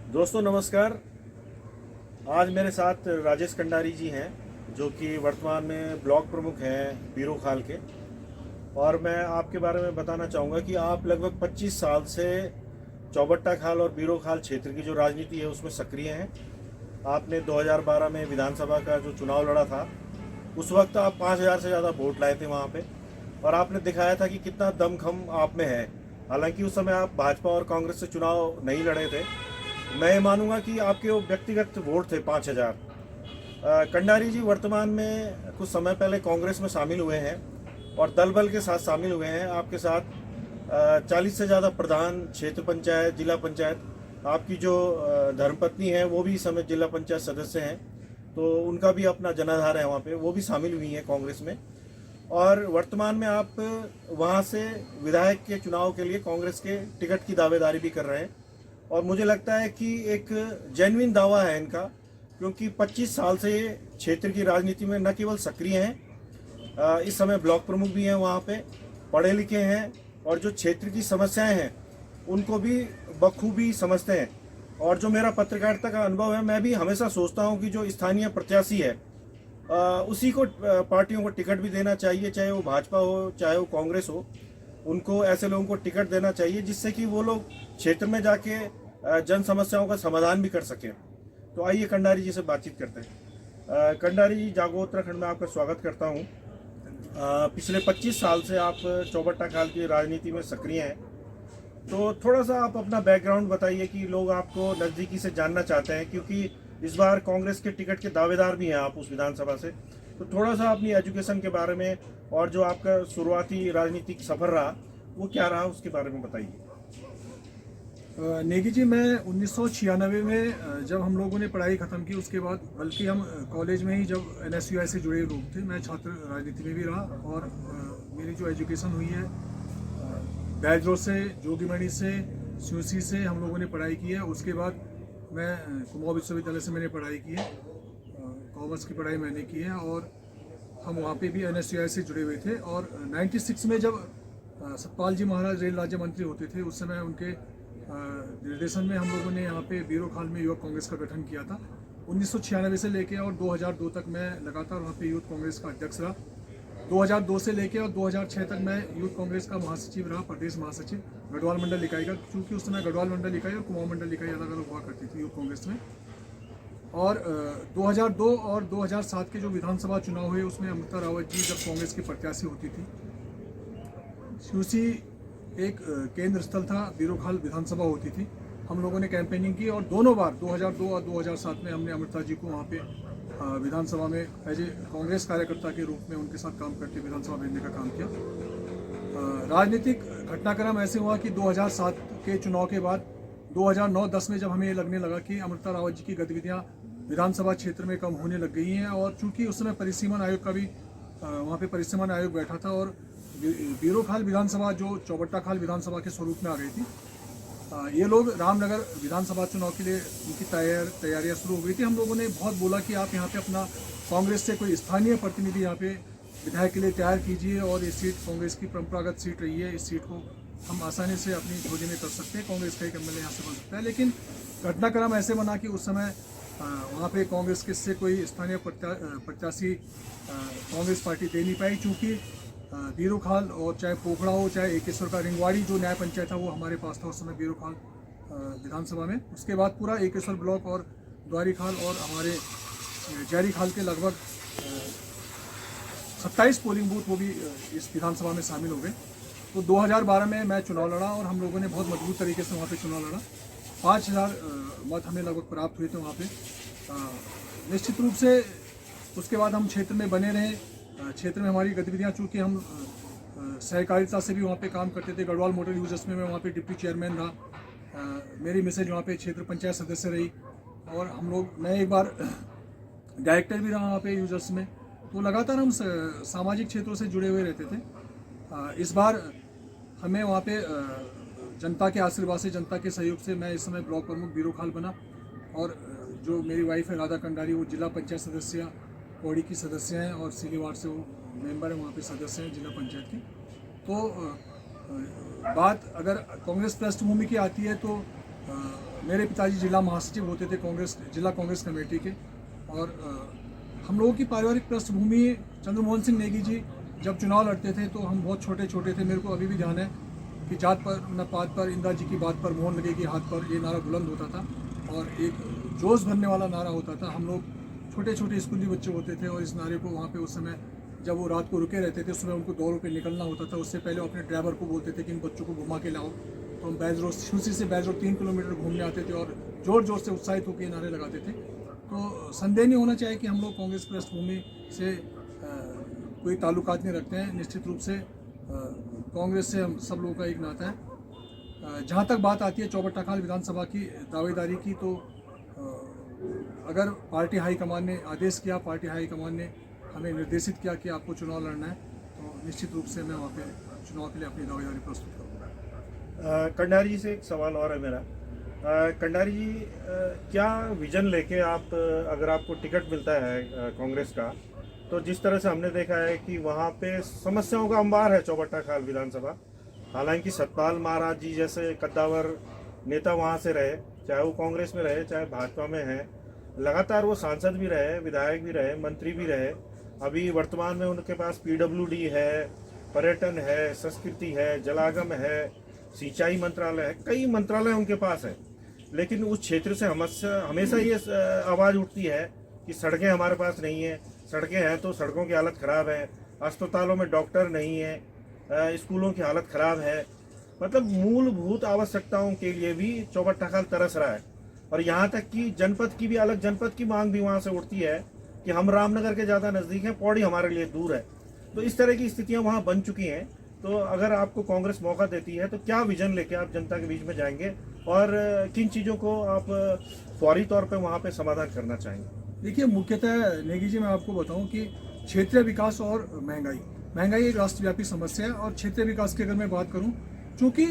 दोस्तों नमस्कार। आज मेरे साथ राजेश कंडारी जी हैं जो कि वर्तमान में ब्लॉक प्रमुख हैं बीरो खाल के। और मैं आपके बारे में बताना चाहूँगा कि आप लगभग 25 साल से चौबट्टा खाल और बीरो खाल क्षेत्र की जो राजनीति है उसमें सक्रिय हैं। आपने 2012 में विधानसभा का जो चुनाव लड़ा था उस वक्त आप 5,000 से ज़्यादा वोट लाए थे वहाँ पे, और आपने दिखाया था कि कितना दमखम आप में है। हालांकि उस समय आप भाजपा और कांग्रेस से चुनाव नहीं लड़े थे। मैं ये मानूंगा कि आपके वो व्यक्तिगत वोट थे 5,000। कंडारी जी वर्तमान में कुछ समय पहले कांग्रेस में शामिल हुए हैं और दल बल के साथ शामिल हुए हैं। आपके साथ 40 से ज़्यादा प्रधान, क्षेत्र पंचायत, जिला पंचायत, आपकी जो धर्मपत्नी है वो भी इस समय जिला पंचायत सदस्य हैं, तो उनका भी अपना जनाधार है वहाँ पे, वो भी शामिल हुई हैं कांग्रेस में। और वर्तमान में आप वहाँ से विधायक के चुनाव के लिए कांग्रेस के टिकट की दावेदारी भी कर रहे हैं। और मुझे लगता है कि एक जेन्युइन दावा है इनका, क्योंकि 25 साल से ये क्षेत्र की राजनीति में न केवल सक्रिय हैं, इस समय ब्लॉक प्रमुख भी हैं वहाँ पे, पढ़े लिखे हैं और जो क्षेत्र की समस्याएं हैं उनको भी बखूबी समझते हैं। और जो मेरा पत्रकारिता का अनुभव है, मैं भी हमेशा सोचता हूँ कि जो स्थानीय प्रत्याशी है उसी को पार्टियों को टिकट भी देना चाहिए, चाहे वो भाजपा हो चाहे वो कांग्रेस हो। उनको ऐसे लोगों को टिकट देना चाहिए जिससे कि वो लोग क्षेत्र में जाके जन समस्याओं का समाधान भी कर सकें। तो आइए कंडारी जी से बातचीत करते हैं। कंडारी जी, जागो उत्तराखंड में आपका स्वागत करता हूँ। पिछले 25 साल से आप चौबट्टा खाल की राजनीति में सक्रिय हैं, तो थोड़ा सा आप अपना बैकग्राउंड बताइए कि लोग आपको नज़दीकी से जानना चाहते हैं, क्योंकि इस बार कांग्रेस के टिकट के दावेदार भी हैं आप उस विधानसभा से। तो थोड़ा सा अपनी एजुकेशन के बारे में और जो आपका शुरुआती राजनीतिक सफर रहा वो क्या रहा उसके बारे में बताइए। नेगी जी, मैं 1996 में जब हम लोगों ने पढ़ाई ख़त्म की, उसके बाद बल्कि हम कॉलेज में ही जब NSUI से जुड़े लोग थे, मैं छात्र राजनीति में भी रहा। और मेरी जो एजुकेशन हुई है बैजरोड से, जोगीमणि से, SUSI से हम लोगों ने पढ़ाई की है। उसके बाद मैं कुमाऊं विश्वविद्यालय से मैंने पढ़ाई की है, कॉमर्स की पढ़ाई मैंने की है। और हम वहाँ पे भी NSUI से जुड़े हुए थे। और 96 में जब सतपाल जी महाराज रेल राज्य मंत्री होते थे, उस समय उनके निर्देशन में हम लोगों ने यहाँ पे बीरो खाल में युवक कांग्रेस का गठन किया था। 1996 से लेके और 2002 तक मैं लगातार वहाँ पे यूथ कांग्रेस का अध्यक्ष रहा। 2002 से लेके और 2006 तक मैं यूथ कांग्रेस का महासचिव रहा, प्रदेश महासचिव गढ़वाल मंडल इकाई का, क्योंकि उस समय गढ़वाल मंडल इकाई और कुमाऊं मंडल इकाई अलग अलग हुआ करती थी यूथ कांग्रेस में। और 2002 और 2007 के जो विधानसभा चुनाव हुए उसमें अमृता रावत जी जब कांग्रेस की प्रत्याशी होती थी, SUSI एक केंद्र स्थल था, बीरो खाल विधानसभा होती थी, हम लोगों ने कैंपेनिंग की। और दोनों बार 2002 और 2007 में हमने अमृता जी को वहाँ पे विधानसभा में एज ए कांग्रेस कार्यकर्ता के रूप में उनके साथ काम करके विधानसभा भेजने का काम किया। राजनीतिक घटनाक्रम ऐसे हुआ कि 2007 के चुनाव के बाद 2009-10 में जब हमें लगने लगा कि अमृता रावत जी की गतिविधियाँ विधानसभा क्षेत्र में कम होने लग गई हैं, और चूंकि उस समय परिसीमन आयोग का भी वहाँ पे परिसीमन आयोग बैठा था, और बीरो खाल विधानसभा जो चौबट्टा खाल विधानसभा के स्वरूप में आ गई थी, ये लोग रामनगर विधानसभा चुनाव के लिए उनकी तैयारियां शुरू हो गई थी। हम लोगों ने बहुत बोला कि आप यहाँ पे अपना कांग्रेस से कोई स्थानीय प्रतिनिधि यहाँ पे विधायक के लिए तैयार कीजिए, और ये सीट कांग्रेस की परंपरागत सीट रही है, इस सीट को हम आसानी से अपनी झोली में कर सकते हैं, कांग्रेस का एक MLA यहाँ से बन सकता है। लेकिन घटनाक्रम ऐसे बना कि उस समय वहाँ पे कांग्रेस के से कोई स्थानीय प्रत्याशी कांग्रेस पार्टी दे नहीं पाई, चूँकि बीरो खाल और चाहे पोखड़ा हो चाहे एकेश्वर का रिंगवाड़ी जो न्याय पंचायत था वो हमारे पास था उस समय बीरो खाल विधानसभा में। उसके बाद पूरा एकेश्वर ब्लॉक और द्वारी खाल और हमारे जैरी खाल के लगभग 27 पोलिंग बूथ वो भी इस विधानसभा में शामिल हो गए। तो 2012 में मैं चुनाव लड़ा और हम लोगों ने बहुत मजबूत तरीके से वहाँ पे चुनाव लड़ा। 5,000 मत हमें लगभग प्राप्त हुए थे वहाँ पे। निश्चित रूप से उसके बाद हम क्षेत्र में बने रहे। क्षेत्र में हमारी गतिविधियाँ, चूँकि हम सहकारिता से भी वहाँ पे काम करते थे, गढ़वाल मोटर यूजर्स में मैं वहाँ पे डिप्टी चेयरमैन रहा, मेरी मिसेज वहाँ पे क्षेत्र पंचायत सदस्य रही, और मैं एक बार डायरेक्टर भी रहा वहाँ पे यूजर्स में। तो लगातार हम सामाजिक क्षेत्रों से जुड़े हुए रहते थे। इस बार हमें वहाँ पे जनता के आशीर्वाद से, जनता के सहयोग से मैं इस समय ब्लॉक प्रमुख बीरो खाल बना, और जो मेरी वाइफ है राधा कंडारी वो जिला पंचायत सदस्य पौड़ी की सदस्य हैं, और सीली वार्ड से वो मेंबर हैं, वहाँ पे सदस्य हैं जिला पंचायत की। तो बात अगर कांग्रेस पृष्ठभूमि की आती है तो मेरे पिताजी जिला महासचिव होते थे कांग्रेस जिला कांग्रेस कमेटी के, और हम लोगों की पारिवारिक पृष्ठभूमि चंद्रमोहन सिंह नेगी जी जब चुनाव लड़ते थे तो हम बहुत छोटे छोटे थे। मेरे को अभी भी ध्यान है कि जात पर न पात पर, इंदिरा जी की बात पर मोहन लगेगी हाथ पर, ये नारा बुलंद होता था और एक जोश भरने वाला नारा होता था। हम लोग छोटे छोटे स्कूली बच्चे होते थे और इस नारे को वहाँ पे उस समय जब वो रात को रुके रहते थे, सुबह उनको दौड़ों पे निकलना होता था। उससे पहले अपने ड्राइवर को बोलते थे कि इन बच्चों को घुमा के लाओ। तो हम बैज रोड शुसी से बैज रोड 3 किलोमीटर घूमने आते थे और जोर जोर से उत्साहित होकर नारे लगाते थे। तो संदेह नहीं होना चाहिए कि हम लोग कांग्रेस पृष्ठभूमि से कोई ताल्लुकात नहीं रखते हैं। निश्चित रूप से कांग्रेस से हम सब लोगों का एक नाता है। जहाँ तक बात आती है चौबट्टाखाल विधानसभा की दावेदारी की, तो अगर पार्टी हाईकमान ने आदेश किया, पार्टी हाईकमान ने हमें निर्देशित किया कि आपको चुनाव लड़ना है, तो निश्चित रूप से मैं वहाँ पे चुनाव के लिए अपनी दावेदारी प्रस्तुत करूँगा। कंडारी जी से एक सवाल और है मेरा। कंडारी जी, क्या विजन लेके आप, अगर आपको टिकट मिलता है कांग्रेस का, तो जिस तरह से हमने देखा है कि वहाँ पे समस्याओं का अंबार है चौबट्टाखाल विधानसभा। हालांकि सतपाल महाराज जी जैसे कद्दावर नेता वहाँ से रहे, चाहे वो कांग्रेस में रहे चाहे भाजपा में है, लगातार वो सांसद भी रहे, विधायक भी रहे, मंत्री भी रहे। अभी वर्तमान में उनके पास PWD है, पर्यटन है, संस्कृति है, जलागम है, सिंचाई मंत्रालय है, कई मंत्रालय उनके पास है। लेकिन उस क्षेत्र से हमेशा ये आवाज़ उठती है कि सड़कें हमारे पास नहीं है। सड़कें हैं तो सड़कों की हालत ख़राब है, अस्पतालों में डॉक्टर नहीं है, स्कूलों की हालत ख़राब है। मतलब मूलभूत आवश्यकताओं के लिए भी चौबट्टाखाल तरस रहा है। और यहाँ तक कि जनपद की भी, अलग जनपद की मांग भी वहाँ से उठती है कि हम रामनगर के ज़्यादा नज़दीक हैं, पौड़ी हमारे लिए दूर है। तो इस तरह की स्थितियाँ वहाँ बन चुकी हैं। तो अगर आपको कांग्रेस मौका देती है तो क्या विजन लेके आप जनता के बीच में जाएंगे और किन चीज़ों को आप फौरी तौर पे वहाँ पे समाधान करना चाहेंगे? देखिए, मुख्यतः नेगी जी मैं आपको बताऊं कि क्षेत्रीय विकास और महंगाई एक राष्ट्रव्यापी समस्या है। और क्षेत्रीय विकास की अगर मैं बात करूं, चूँकि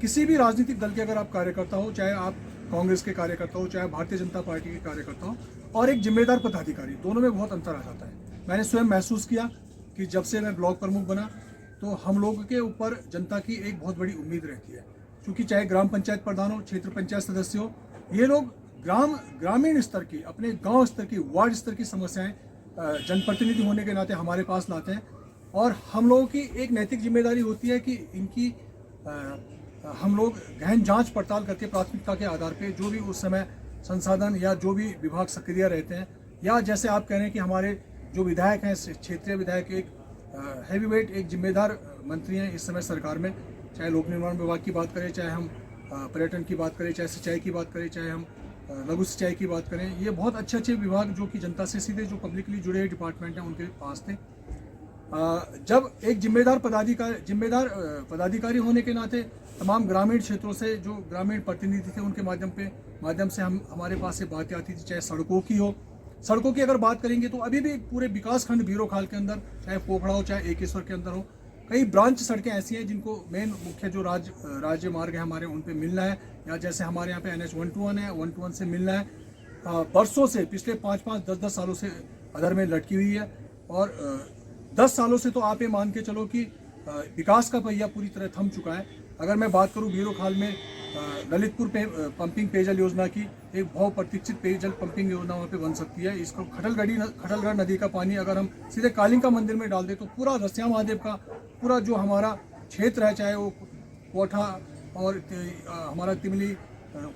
किसी भी राजनीतिक दल के अगर आप कार्यकर्ता हो, चाहे आप कांग्रेस के कार्यकर्ता हो चाहे भारतीय जनता पार्टी के कार्यकर्ता हो, और एक जिम्मेदार पदाधिकारी, दोनों में बहुत अंतर आ जाता है। मैंने स्वयं महसूस किया कि जब से मैं ब्लॉक प्रमुख बना तो हम लोगों के ऊपर जनता की एक बहुत बड़ी उम्मीद रहती है। क्योंकि चाहे ग्राम पंचायत प्रधान हो, क्षेत्र पंचायत सदस्य हो, ये लोग ग्रामीण स्तर की, अपने गांव स्तर की, वार्ड स्तर की समस्याएं जनप्रतिनिधि होने के नाते हमारे पास लाते हैं। और हम लोगों की एक नैतिक जिम्मेदारी होती है कि इनकी हम लोग गहन जांच पड़ताल करके प्राथमिकता के आधार पे जो भी उस समय संसाधन या जो भी विभाग सक्रिय रहते हैं, या जैसे आप कह रहे हैं कि हमारे जो विधायक हैं, क्षेत्रीय विधायक, एक हैवीवेट, एक जिम्मेदार मंत्री हैं इस समय सरकार में। चाहे लोक निर्माण विभाग की बात करें, चाहे हम पर्यटन की बात करें, चाहे सिंचाई की बात करें, चाहे हम लघु सिंचाई की बात करें, ये बहुत अच्छे विभाग जो कि जनता से सीधे, जो पब्लिकली जुड़े हुए डिपार्टमेंट हैं, उनके पास थे। जब एक जिम्मेदार पदाधिकारी होने के नाते तमाम ग्रामीण क्षेत्रों से जो ग्रामीण प्रतिनिधि थे, उनके माध्यम से हमारे पास से बातें आती थी, चाहे सड़कों की हो। सड़कों की अगर बात करेंगे तो अभी भी पूरे विकास खंड बीरोखाल के अंदर, चाहे पोखड़ा हो चाहे एकेश्वर के अंदर हो, कई ब्रांच सड़कें ऐसी हैं जिनको मेन मुख्य जो राज्य मार्ग है हमारे, उन पे मिलना है। या जैसे हमारे यहाँ पे NH 121 है, 121 से मिलना है। बरसों से, पिछले 5-5, 10-10 सालों से अधर में लटकी हुई है। और 10 सालों से तो आप ये मान के चलो कि विकास का पहिया पूरी तरह थम चुका है। अगर मैं बात करूं बीरोखाल में ललितपुर पंपिंग पेयजल योजना की, एक बहुत प्रतीक्षित पेयजल पंपिंग योजना वहाँ पे बन सकती है। इसको खटलगढ़ नदी का पानी अगर हम सीधे कालिंका मंदिर में डाल दें तो पूरा रसिया महादेव का पूरा जो हमारा क्षेत्र है, चाहे वो कोठा और हमारा तिमली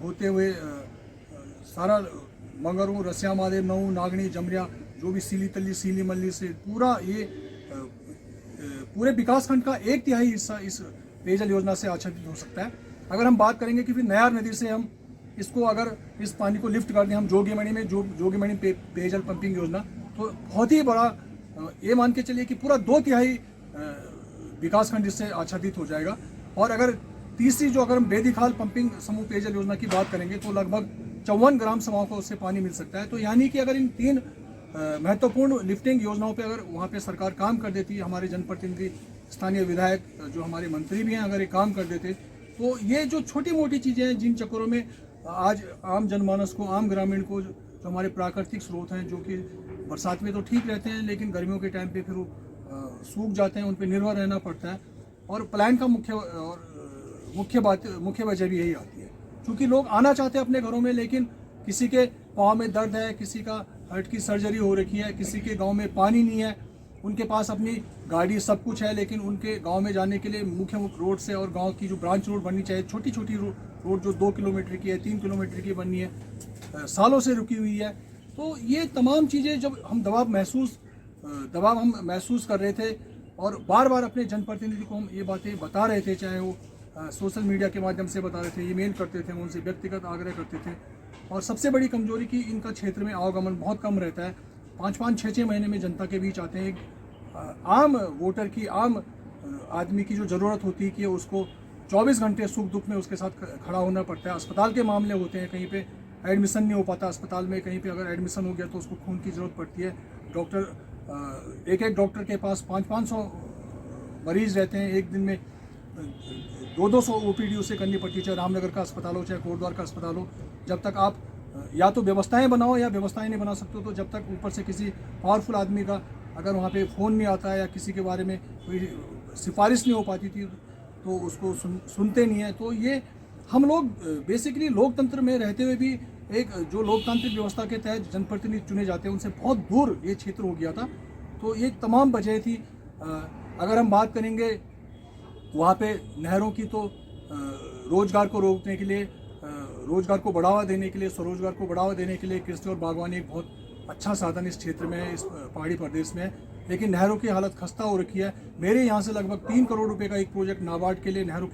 होते हुए सारा मंगरू, रसिया महादेव, नऊ, नागनी, जमरिया, जो भी सीली तल्ली, सीली मल्ली से पूरा ये पूरे विकास खंड का 1/3 हिस्सा इस पेयजल योजना से आच्छादित हो सकता है। अगर हम बात करेंगे कि फिर नयार नदी से हम इसको, अगर इस पानी को लिफ्ट कर दें हम जोगीमणि में, जोगीमणि पेयजल पंपिंग योजना, तो बहुत ही बड़ा, ये मान के चलिए कि पूरा 2/3 विकास खंड इससे आच्छादित हो जाएगा। और अगर तीसरी जो अगर हम बेदीखाल पंपिंग समूह पेयजल योजना की बात करेंगे तो लगभग 54 ग्राम सभाओं को उससे पानी मिल सकता है। तो यानी कि अगर इन 3 महत्वपूर्ण लिफ्टिंग योजनाओं पे अगर वहाँ पे सरकार काम कर देती है, हमारे जनप्रतिनिधि, स्थानीय विधायक, जो हमारे मंत्री भी हैं, अगर ये काम कर देते, तो ये जो छोटी मोटी चीज़ें हैं जिन चक्करों में आज आम जनमानस को, आम ग्रामीण को, जो हमारे प्राकृतिक स्रोत हैं, जो कि बरसात में तो ठीक रहते हैं लेकिन गर्मियों के टाइम पे फिर वो सूख जाते हैं, उन पर निर्भर रहना पड़ता है। और प्लान का मुख्य वजह भी यही आती है। क्योंकि लोग आना चाहते हैं अपने घरों में, लेकिन किसी के पाँव में दर्द है, किसी का हार्ट की सर्जरी हो रखी है, किसी के गांव में पानी नहीं है, उनके पास अपनी गाड़ी सब कुछ है, लेकिन उनके गांव में जाने के लिए मुख्य रोड से और गांव की जो ब्रांच रोड बननी चाहिए, छोटी छोटी रोड जो 2 किलोमीटर की है, 3 किलोमीटर की बननी है, सालों से रुकी हुई है। तो ये तमाम चीज़ें जब हम दबाव हम महसूस कर रहे थे और बार बार अपने जनप्रतिनिधि को हम ये बातें बता रहे थे, चाहे वो सोशल मीडिया के माध्यम से बता रहे थे, ईमेल करते थे, उनसे व्यक्तिगत आग्रह करते थे। और सबसे बड़ी कमजोरी कि इनका क्षेत्र में आवागमन बहुत कम रहता है, 5-5, 6-6 महीने में जनता के बीच आते हैं। आम वोटर की, आम आदमी की जो ज़रूरत होती है कि उसको 24 घंटे सुख दुख में उसके साथ खड़ा होना पड़ता है। अस्पताल के मामले होते हैं, कहीं पे एडमिशन नहीं हो पाता अस्पताल में, कहीं पे अगर एडमिशन हो गया तो उसको खून की ज़रूरत पड़ती है। डॉक्टर एक डॉक्टर के पास 500-500 मरीज़ रहते हैं, एक दिन में 200-200 OPD उसे करनी पड़ती है, चाहे रामनगर का अस्पताल हो, चाहे कोटद्वार का अस्पताल हो। जब तक आप या तो व्यवस्थाएं बनाओ या व्यवस्थाएं नहीं बना सकते हो, तो जब तक ऊपर से किसी पावरफुल आदमी का अगर वहाँ पे फ़ोन नहीं आता है या किसी के बारे में कोई सिफारिश नहीं हो पाती थी तो उसको सुनते नहीं है। तो ये हम लोग बेसिकली लोकतंत्र में रहते हुए भी एक जो लोकतांत्रिक व्यवस्था के तहत जनप्रतिनिधि चुने जाते हैं उनसे बहुत दूर ये क्षेत्र हो गया था। तो ये तमाम वजह थी। अगर हम बात करेंगे वहाँ पे नहरों की, तो रोज़गार को रोकने के लिए, रोज़गार को बढ़ावा देने के लिए, स्वरोजगार को बढ़ावा देने के लिए कृषि और बागवानी एक बहुत अच्छा साधन इस क्षेत्र में है, इस पहाड़ी प्रदेश में है। लेकिन नहरों की हालत खस्ता हो रखी है। मेरे यहाँ से लगभग 3 करोड़ रुपए का एक प्रोजेक्ट नाबार्ड के लिए नहरों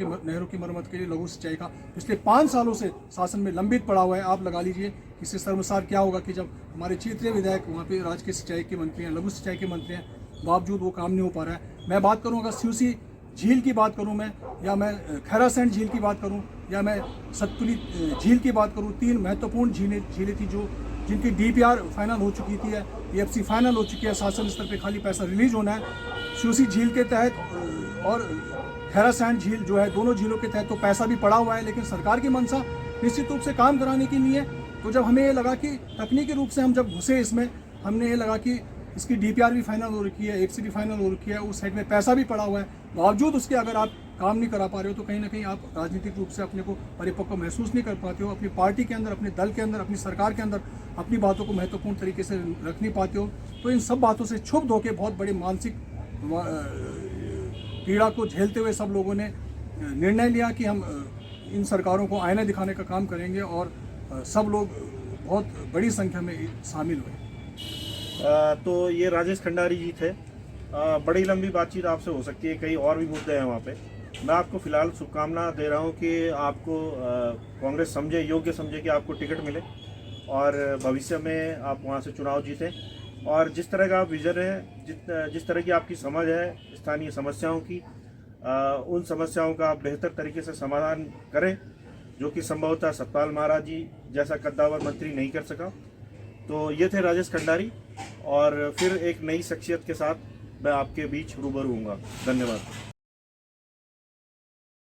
की मरम्मत के लिए लघु सिंचाई का पिछले 5 सालों से शासन में लंबित पड़ा हुआ है। आप लगा लीजिए इससे शर्मसार क्या होगा कि जब हमारे क्षेत्रीय विधायक वहाँ पे राज्य के सिंचाई के मंत्री हैं, लघु सिंचाई के मंत्री हैं, बावजूद वो काम नहीं हो पा रहा है। मैं बात करूँ, अगर सिवसी झील की बात करूँ मैं, या मैं खैरासैंड झील की बात करूँ, या मैं सतपुली झील की बात करूँ, 3 महत्वपूर्ण झीलें थी जिनकी DPR फाइनल हो चुकी थी, EFC फाइनल हो चुकी है, शासन स्तर पे खाली पैसा रिलीज होना है। सिवसी झील के तहत और खैरासैंड झील जो है, दोनों झीलों के तहत तो पैसा भी पड़ा हुआ है, लेकिन सरकार की मंशा निश्चित रूप से काम कराने की नहीं है। तो जब हमें ये लगा कि तकनीकी रूप से हम जब घुसे इसमें, हमने ये लगा कि इसकी DPR भी फाइनल हो रखी है, EFC भी फाइनल हो रखी है, उस साइड में पैसा भी पड़ा हुआ है, बावजूद उसके अगर आप काम नहीं करा पा रहे हो तो कहीं ना कहीं आप राजनीतिक रूप से अपने को परिपक्व महसूस नहीं कर पाते हो, अपनी पार्टी के अंदर, अपने दल के अंदर, अपनी सरकार के अंदर अपनी बातों को महत्वपूर्ण तरीके से रख नहीं पाते हो। तो इन सब बातों से क्षुब्ध होकर बहुत बड़े मानसिक पीड़ा को झेलते हुए सब लोगों ने निर्णय लिया कि हम इन सरकारों को आईना दिखाने का काम करेंगे, और सब लोग बहुत बड़ी संख्या में शामिल हुए। तो ये राजेश खंडारी जी थे। बड़ी लंबी बातचीत आपसे हो सकती है, कई और भी मुद्दे हैं वहाँ पे। मैं आपको फिलहाल शुभकामना दे रहा हूँ कि आपको कांग्रेस समझे, योग्य समझे कि आपको टिकट मिले और भविष्य में आप वहाँ से चुनाव जीतें। और जिस तरह का आप विजन है, जिस तरह की आपकी समझ है स्थानीय समस्याओं की, उन समस्याओं का आप बेहतर तरीके से समाधान करें, जो कि संभवतः सतपाल महाराज जी जैसा कद्दावर मंत्री नहीं कर सका। तो ये थे राजेश खंडारी, और फिर एक नई शख्सियत के साथ मैं आपके बीच रूबरू हूँगा। धन्यवाद।